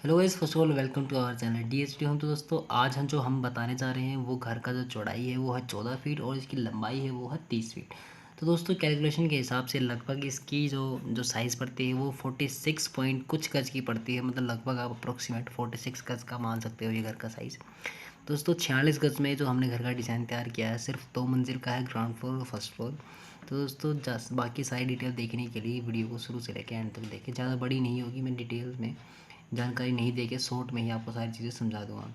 Hello guys, first of all welcome to our channel DHD home. तो दोस्तों आज हम बताने जा रहे हैं वो घर का जो चौड़ाई है वो है 14 फीट और इसकी लंबाई है वो है 30 फीट। तो दोस्तों कैलकुलेशन के हिसाब से लगभग इसकी जो जो साइज़ पड़ती है वो 46 पॉइंट कुछ गज की पड़ती है। मतलब लगभग आप अप्रोक्सीमेट 46 गज का मान सकते हो ये घर का साइज़। दोस्तों 46 गज में जो हमने घर का डिज़ाइन तैयार किया है सिर्फ 2 मंजिल का है, ग्राउंड फ्लोर और फर्स्ट फ्लोर। तो दोस्तों बाकी सारी डिटेल देखने के लिए वीडियो को शुरू से लेकर एंड तक देखें। ज़्यादा बड़ी नहीं होगी, मैं डिटेल में जानकारी नहीं देके शॉर्ट में ही आपको सारी चीज़ें समझा दूँगा।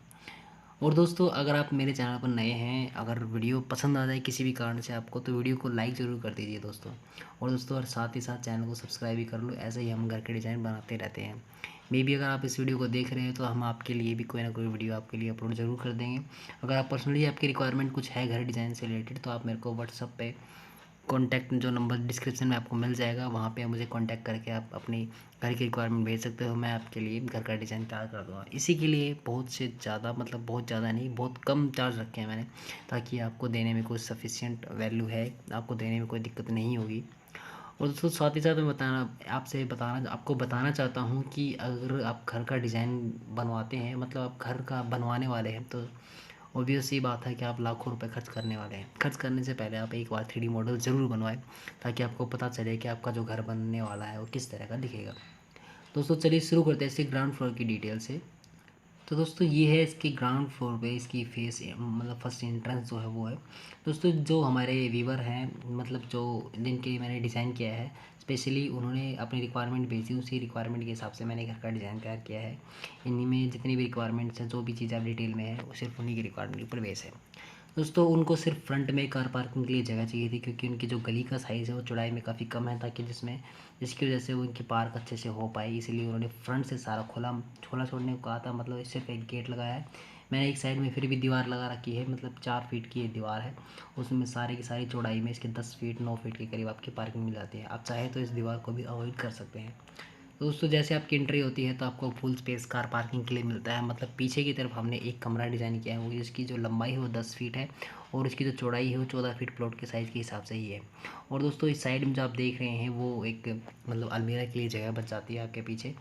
और दोस्तों अगर आप मेरे चैनल पर नए हैं, अगर वीडियो पसंद आ जाए किसी भी कारण से आपको, तो वीडियो को लाइक ज़रूर कर दीजिए दोस्तों। और दोस्तों और साथ ही साथ चैनल को सब्सक्राइब भी कर लो, ऐसे ही हम घर के डिज़ाइन बनाते रहते हैं। मे बी अगर आप इस वीडियो को देख रहे हैं तो हम आपके लिए भी कोई ना कोई वीडियो आपके लिए अपलोड ज़रूर कर देंगे। अगर आप पर्सनली आपकी रिक्वायरमेंट कुछ है घर डिज़ाइन से रिलेटेड तो आप मेरे को व्हाट्सअप पे कॉन्टैक्ट जो नंबर डिस्क्रिप्शन में आपको मिल जाएगा वहाँ पे मुझे कॉन्टैक्ट करके आप अपनी घर की रिक्वायरमेंट भेज सकते हो। मैं आपके लिए घर का डिज़ाइन तैयार कर दूँगा। इसी के लिए बहुत से ज़्यादा, मतलब बहुत ज़्यादा नहीं, बहुत कम चार्ज रखे हैं मैंने, ताकि आपको देने में कोई सफिशिएंट वैल्यू है, आपको देने में कोई दिक्कत नहीं होगी। और दोस्तों साथ ही साथ मैं आपको बताना चाहता हूँ कि अगर आप घर का डिज़ाइन बनवाते हैं, मतलब आप घर का बनवाने वाले हैं, तो ऑब्वियस सी बात है कि आप लाखों रुपए खर्च करने वाले हैं। खर्च करने से पहले आप एक बार 3D मॉडल ज़रूर बनवाएं, ताकि आपको पता चले कि आपका जो घर बनने वाला है वो किस तरह का दिखेगा। दोस्तों चलिए शुरू करते हैं इसके ग्राउंड फ्लोर की डिटेल से। तो दोस्तों ये है इसकी ग्राउंड फ्लोर पे इसकी फेस, मतलब फर्स्ट एंट्रेंस जो है वो है। दोस्तों जो हमारे वीवर हैं, मतलब जो जिनके मैंने डिज़ाइन किया है, स्पेशली उन्होंने अपनी रिक्वायरमेंट भेजी, उसी रिक्वायरमेंट के हिसाब से मैंने घर का डिज़ाइन तैयार किया है। इन्हीं में जितनी भी रिक्वायरमेंट्स हैं, जो भी चीज़ आप डिटेल में है, वो सिर्फ उन्हीं की रिक्वायरमेंट के ऊपर बेस है। दोस्तों उनको सिर्फ फ्रंट में कार पार्किंग के लिए जगह चाहिए थी, क्योंकि उनकी जो गली का साइज़ है वो चौड़ाई में काफ़ी कम है, ताकि जिसकी वजह से वो उनकी पार्क अच्छे से हो पाए। इसलिए उन्होंने फ्रंट से सारा खुला खुला छोड़ने को कहा था। मतलब सिर्फ एक गेट लगाया है मैंने, एक साइड में फिर भी दीवार लगा रखी है, मतलब 4 फीट की ये दीवार है। उसमें सारी की सारी चौड़ाई में इसके 10 फीट 9 फीट के करीब आपकी पार्किंग मिल जाती है। आप चाहे तो इस दीवार को भी अवॉइड कर सकते हैं। तो दोस्तों जैसे आपकी एंट्री होती है तो आपको फुल स्पेस कार पार्किंग के लिए मिलता है। मतलब पीछे की तरफ हमने एक कमरा डिज़ाइन किया है, वो जिसकी जो लंबाई है वो 10 फीट है और उसकी जो चौड़ाई है वो 14 फीट प्लॉट के साइज़ के हिसाब से ही है। और दोस्तों इस साइड में जो आप देख रहे हैं वो एक, मतलब अलमीरा के लिए जगह बच जाती है आपके पीछे।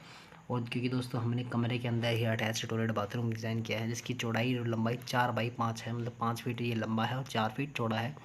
और क्योंकि दोस्तों हमने कमरे के अंदर ही अटैच्ड टॉयलेट बाथरूम डिज़ाइन किया है, जिसकी चौड़ाई और लंबाई 4 बाई 5 है, मतलब 5 फीट ये लंबा है और 4 फीट चौड़ा है।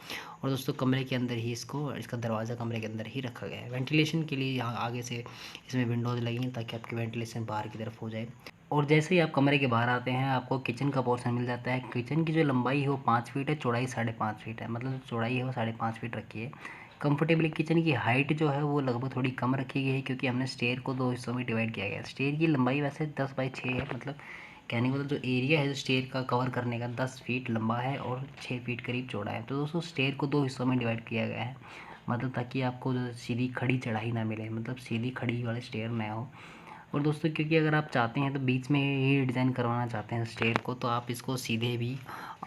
और दोस्तों कमरे के अंदर ही इसका दरवाज़ा कमरे के अंदर ही रखा गया है। वेंटिलेशन के लिए यहाँ आगे से इसमें विंडोज़ लगी हैं, ताकि आपकी वेंटिलेशन बाहर की तरफ हो जाए। और जैसे ही आप कमरे के बाहर आते हैं आपको किचन का पोर्शन मिल जाता है। किचन की जो लंबाई है वो 5 फीट है, चौड़ाई 5.5 फीट है, मतलब चौड़ाई है वो 5.5 फीट रखी है। कंफर्टेबली किचन की हाइट जो है वो लगभग थोड़ी कम रखी गई है, क्योंकि हमने स्टेयर को 2 हिस्सों में डिवाइड किया गया है। स्टेयर की लंबाई वैसे 10 बाई 6 है, मतलब कहने का मतलब जो एरिया है जो स्टेयर का कवर करने का 10 फीट लंबा है और 6 फीट करीब चौड़ा है। तो दोस्तों स्टेयर को 2 हिस्सों में डिवाइड किया गया है, मतलब ताकि आपको जो सीधी खड़ी चढ़ाई ना मिले, मतलब सीधी खड़ी वाले स्टेयर ना हो। और दोस्तों क्योंकि अगर आप चाहते हैं तो बीच में ही डिज़ाइन करवाना चाहते हैं स्टेयर को, तो आप इसको सीधे भी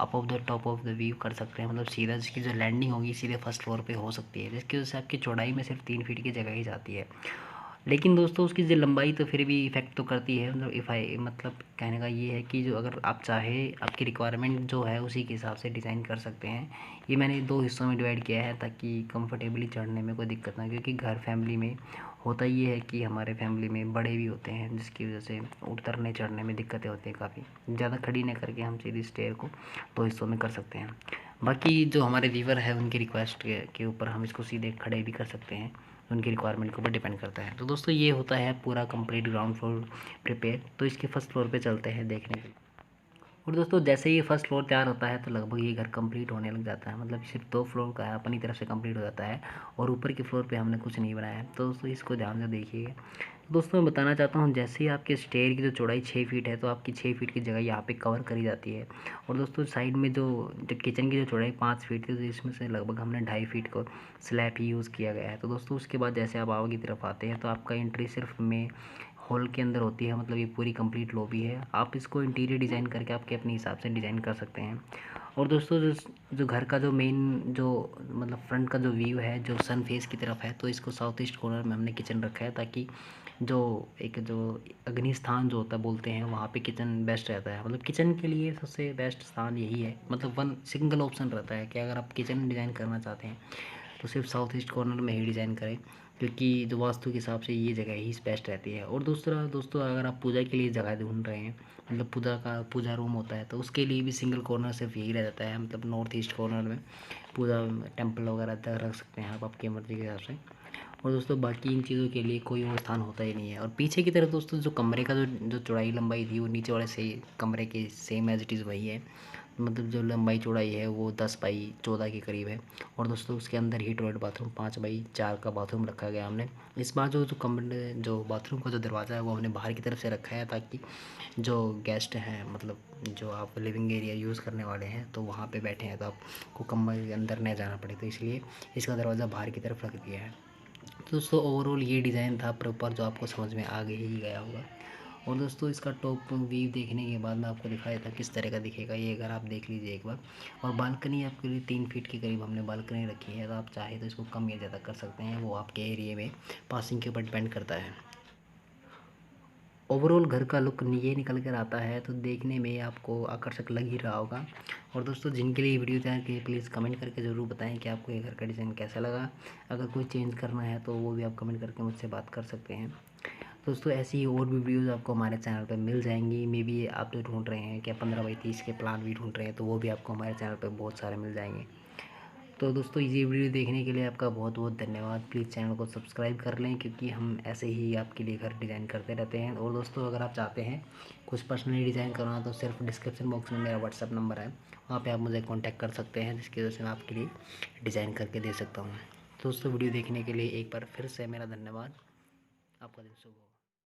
up of the top of the view कर सकते हैं। मतलब सीधा इसकी जो लैंडिंग होगी सीधे फर्स्ट फ्लोर पे हो सकती है, जिसकी वजह से आपकी चौड़ाई में सिर्फ 3 फीट की जगह ही जाती है। लेकिन दोस्तों उसकी जो लंबाई तो फिर भी इफ़ेक्ट तो करती है। मतलब मतलब कहने का ये है कि जो अगर आप चाहे आपकी रिक्वायरमेंट जो है उसी के हिसाब से डिज़ाइन कर सकते हैं। ये मैंने 2 हिस्सों में डिवाइड किया है ताकि कंफर्टेबली चढ़ने में कोई दिक्कत ना, क्योंकि घर फैमिली में होता ये है कि हमारे फैमिली में बड़े भी होते हैं, जिसकी वजह से उतरने चढ़ने में दिक्कतें होती हैं काफ़ी। ज़्यादा खड़ी नहीं करके हम सीधी स्टेयर को 2 हिस्सों में कर सकते हैं। बाकी जो हमारे व्यूवर है उनकी रिक्वेस्ट के ऊपर हम इसको सीधे खड़े भी कर सकते हैं, उनकी रिक्वायरमेंट के ऊपर डिपेंड करता है। तो दोस्तों ये होता है पूरा कंप्लीट ग्राउंड फ्लोर प्रिपेयर। तो इसके फर्स्ट फ्लोर पे चलते हैं देखने के लिए। और दोस्तों जैसे ही फर्स्ट फ्लोर तैयार होता है तो लगभग ये घर कंप्लीट होने लग जाता है। मतलब सिर्फ 2 फ्लोर का है, अपनी तरफ से कंप्लीट हो जाता है और ऊपर के फ्लोर पे हमने कुछ नहीं बनाया है। तो दोस्तों इसको ध्यान से देखिएगा। तो दोस्तों मैं बताना चाहता हूँ, जैसे ही आपके स्टेयर की जो चौड़ाई 6 फीट है तो आपकी 6 फीट की जगह यहाँ पे कवर करी जाती है। और दोस्तों साइड में जो किचन की जो चौड़ाई 5 फीट थी, तो इसमें से लगभग हमने 2.5 फीट को स्लैब ही यूज़ किया गया है। तो दोस्तों उसके बाद जैसे आप आगे की तरफ आते हैं तो आपका एंट्री सिर्फ में हॉल के अंदर होती है। मतलब ये पूरी कंप्लीट लॉबी है। आप इसको इंटीरियर डिज़ाइन करके आपके अपने हिसाब से डिज़ाइन कर सकते हैं। और दोस्तों जो घर का जो मेन जो मतलब फ्रंट का जो व्यू है जो सन फेस की तरफ है, तो इसको साउथ ईस्ट कॉर्नर में हमने किचन रखा है, ताकि जो एक जो अग्नि स्थान जो होता है बोलते हैं, वहाँ पे किचन बेस्ट रहता है। मतलब किचन के लिए सबसे बेस्ट स्थान यही है। मतलब वन सिंगल ऑप्शन रहता है कि अगर आप किचन डिज़ाइन करना चाहते हैं तो सिर्फ साउथ ईस्ट कॉर्नर में ही डिज़ाइन करें, क्योंकि जो वास्तु के हिसाब से ये जगह ही बेस्ट रहती है। और दूसरा दोस्तों, अगर आप पूजा के लिए जगह ढूंढ रहे हैं, मतलब पूजा रूम होता है, तो उसके लिए भी सिंगल कॉर्नर सिर्फ यही रह जाता है, मतलब नॉर्थ ईस्ट कॉर्नर में पूजा टेम्पल वगैरह तक रख सकते हैं आप आपकी मर्ज़ी के हिसाब से। और दोस्तों बाकी इन चीज़ों के लिए कोई और स्थान होता ही नहीं है। और पीछे की तरफ दोस्तों जो कमरे का जो चौड़ाई लंबाई थी वो नीचे वाले से कमरे के सेम एज इट इज़ वही है, मतलब जो लंबाई चौड़ाई है वो 10 बाई 14 के करीब है। और दोस्तों उसके अंदर ही टॉयलेट बाथरूम 5 बाई 4 का बाथरूम रखा गया हमने। इस बार जो कमरे जो बाथरूम का जो दरवाज़ा है वो हमने बाहर की तरफ से रखा है, ताकि जो गेस्ट हैं, मतलब जो आप लिविंग एरिया यूज़ करने वाले हैं तो वहाँ पे बैठे हैं तो आपको कमरे के अंदर नहीं जाना पड़े, तो इसलिए इसका दरवाज़ा बाहर की तरफ रख दिया है। तो दोस्तों ओवरऑल ये डिज़ाइन था प्रॉपर, जो आपको समझ में आगे ही गया होगा। और दोस्तों इसका टॉप व्यू देखने के बाद मैं आपको दिखाया था किस तरह का दिखेगा ये, अगर आप देख लीजिए एक बार। और बालकनी आपके लिए 3 फीट के करीब हमने बालकनी रखी है, तो आप चाहे तो इसको कम या ज़्यादा कर सकते हैं, वो आपके एरिए में पासिंग के ऊपर डिपेंड करता है। ओवरऑल घर का लुक ये निकल कर आता है, तो देखने में आपको आकर्षक लग ही रहा होगा। और दोस्तों जिनके लिए वीडियो तैयार की प्लीज़ कमेंट करके ज़रूर बताएं कि आपको ये घर का डिज़ाइन कैसा लगा। अगर कोई चेंज करना है तो वो भी आप कमेंट करके मुझसे बात कर सकते हैं। दोस्तों ऐसी ही और भी वीडियोज़ आपको हमारे चैनल पर मिल जाएंगी। मे बी आप जो ढूंढ रहे हैं क्या 15 बाई 30 के प्लान भी ढूंढ रहे हैं, तो वो भी आपको हमारे चैनल पर बहुत सारे मिल जाएंगे। तो दोस्तों ये वीडियो देखने के लिए आपका बहुत बहुत धन्यवाद। प्लीज़ चैनल को सब्सक्राइब कर लें, क्योंकि हम ऐसे ही आपके लिए घर डिज़ाइन करते रहते हैं। और दोस्तों अगर आप चाहते हैं कुछ पर्सनली डिज़ाइन करवाना, तो सिर्फ डिस्क्रिप्शन बॉक्स में मेरा व्हाट्सअप नंबर है, वहाँ पे आप मुझे कांटेक्ट कर सकते हैं, जिसकी वजह से मैं आपके लिए डिज़ाइन करके दे सकता हूँ। दोस्तों वीडियो देखने के लिए एक बार फिर से मेरा धन्यवाद। आपका दिन शुभ हो।